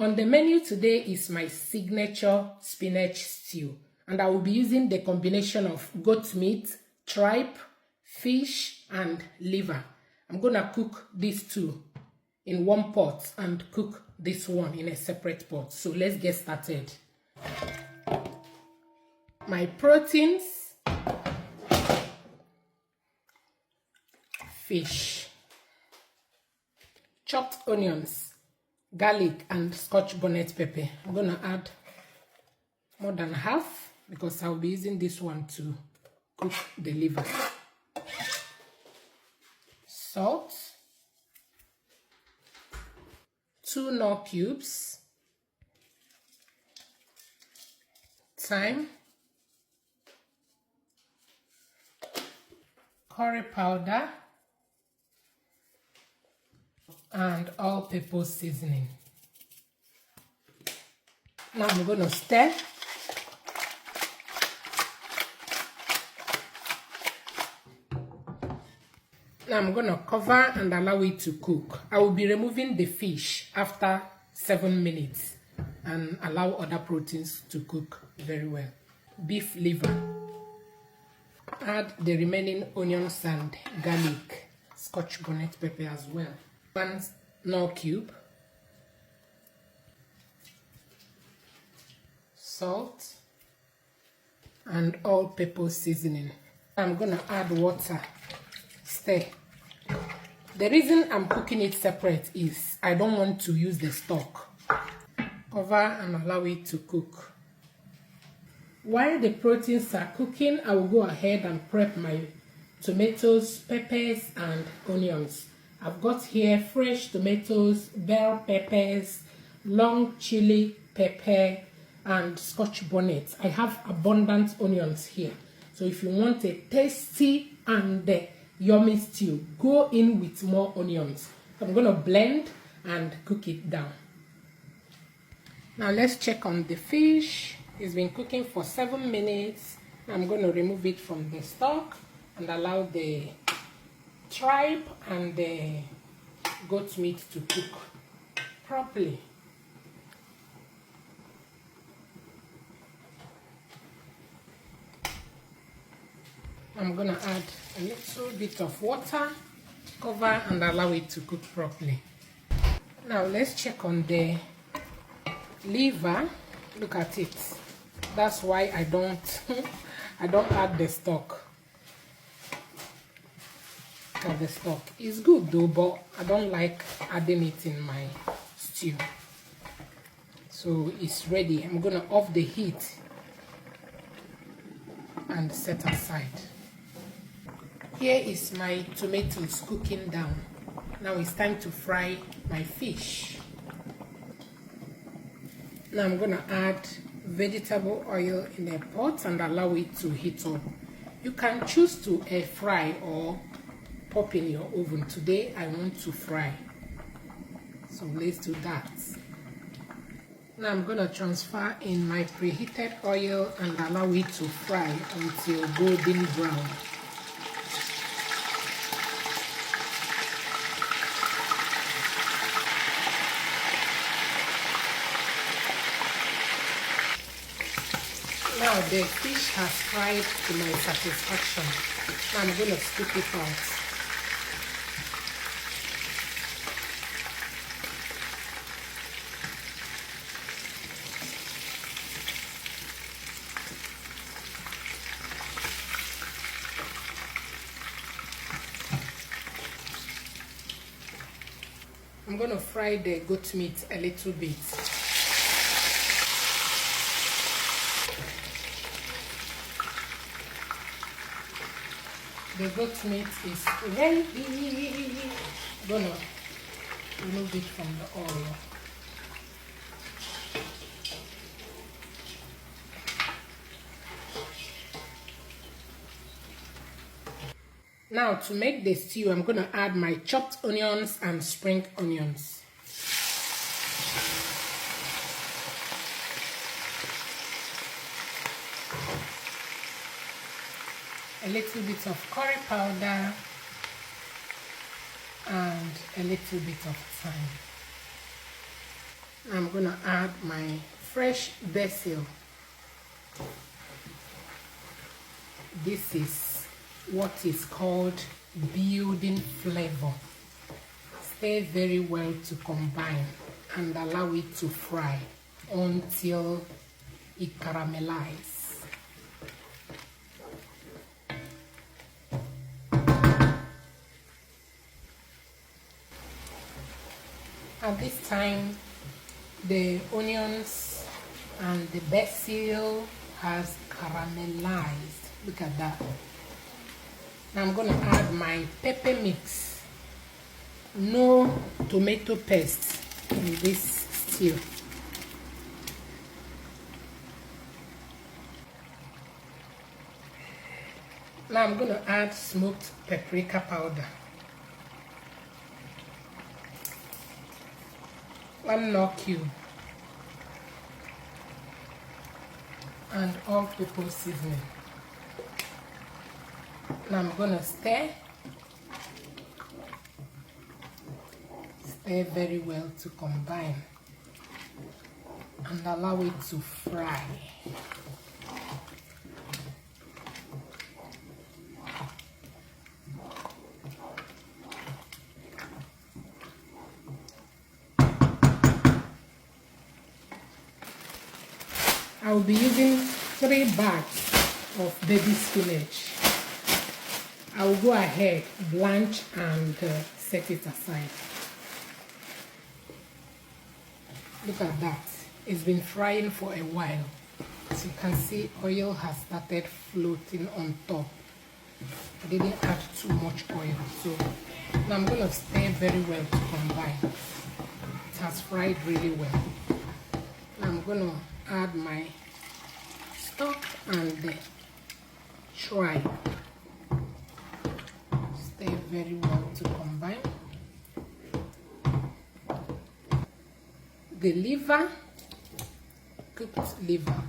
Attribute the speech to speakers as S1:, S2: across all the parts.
S1: On the menu today is my signature spinach stew, and I will be using the combination of goat meat, tripe, fish and liver. I'm gonna cook these two in one pot and cook this one in a separate pot. So let's get started. My proteins: fish, chopped onions, garlic and scotch bonnet pepper. I'm gonna add more than half because I'll be using this one to cook the liver. Salt, 2 knorr cubes, thyme, curry powder and all-purpose seasoning. Now I'm going to stir. Now I'm going to cover and allow it to cook. I will be removing the fish after 7 minutes and allow other proteins to cook very well. Beef liver. Add the remaining onions and garlic, scotch bonnet pepper as well. 1 knorr cube, salt and all-purpose seasoning. I'm gonna add water. Stir. The reason I'm cooking it separate is I don't want to use the stock. Cover and allow it to cook. While the proteins are cooking, I will go ahead and prep my tomatoes, peppers and onions. I've got here fresh tomatoes, bell peppers, long chili pepper and scotch bonnet. I have abundant onions here. So if you want a tasty and yummy stew, go in with more onions. I'm going to blend and cook it down. Now let's check on the fish. It's been cooking for 7 minutes. I'm going to remove it from the stock and allow the tripe and the goat meat to cook properly. I'm going to add a little bit of water, cover and allow it to cook properly. Now let's check on the liver. Look at it. That's why I don't add the stock. The stock is good though, but I don't like adding it in my stew. So it's ready. I'm gonna off the heat and set aside. Here is my tomatoes cooking down. Now it's time to fry my fish. Now I'm gonna add vegetable oil in a pot and allow it to heat up. You can choose to air fry or pop in your oven. Today I want to fry, so let's do that. Now I'm going to transfer in my preheated oil and allow it to fry until golden brown. Now the fish has fried to my satisfaction. Now I'm going to scoop it out. I'm going to fry the goat meat a little bit. The goat meat is ready. I'm going to remove it from the oil. Now to make the stew, I'm going to add my chopped onions and spring onions. A little bit of curry powder and a little bit of thyme. I'm gonna add my fresh basil. This is what is called building flavor. Stir very well to combine and allow it to fry until it caramelizes. At this time, the onions and the basil has caramelized. Look at that. Now I'm gonna add my pepper mix. No tomato paste in this stew. Now I'm gonna add smoked paprika powder. 1 nut cube. And all-purpose seasoning. Now I'm gonna stir very well to combine and allow it to fry. I will be using 3 bags of baby spinach. I will go ahead, blanch and set it aside. Look at that. It's been frying for a while. As you can see, oil has started floating on top. I didn't add too much oil, so now I'm going to stir very well to combine. It has fried really well. Now I'm going to add my stock and the try. Stir very well to combine. The liver, cooked liver,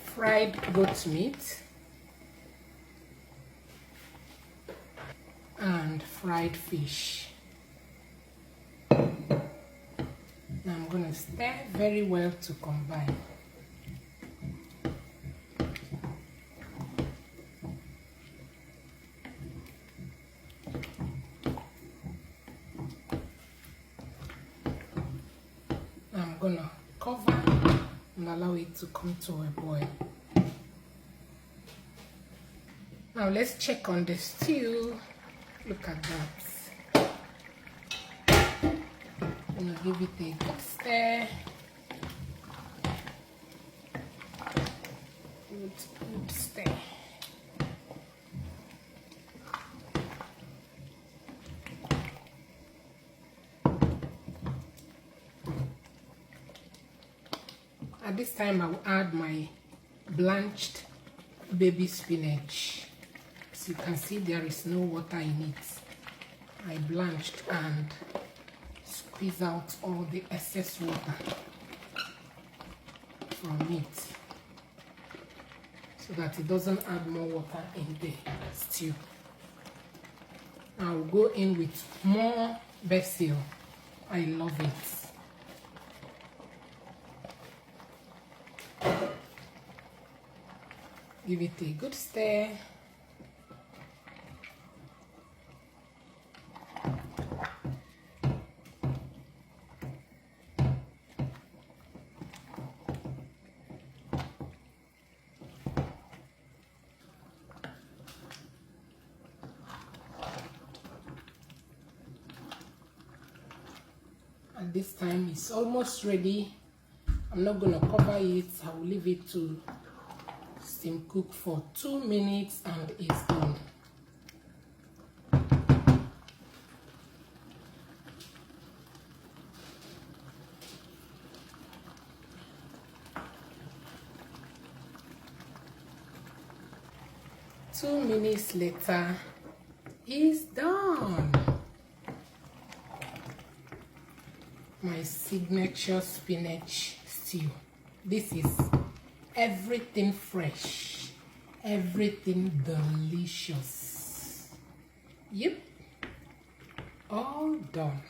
S1: fried goat meat, and fried fish. Now I'm going to stir very well to combine. Now I'm going to cover and allow it to come to a boil. Now let's check on the stew. Look at that. I'm going to give it a good stir. Good stir. At this time, I will add my blanched baby spinach. As you can see, there is no water in it. I blanched and squeeze out all the excess water from it so that it doesn't add more water in the stew. I'll go in with more basil. I love it. Give it a good stir. And this time it's almost ready. I'm not going to cover it. I will leave it to steam cook for 2 minutes and it's done. Two minutes later, it's done. My signature spinach stew. This is everything fresh, everything delicious. Yep. All done.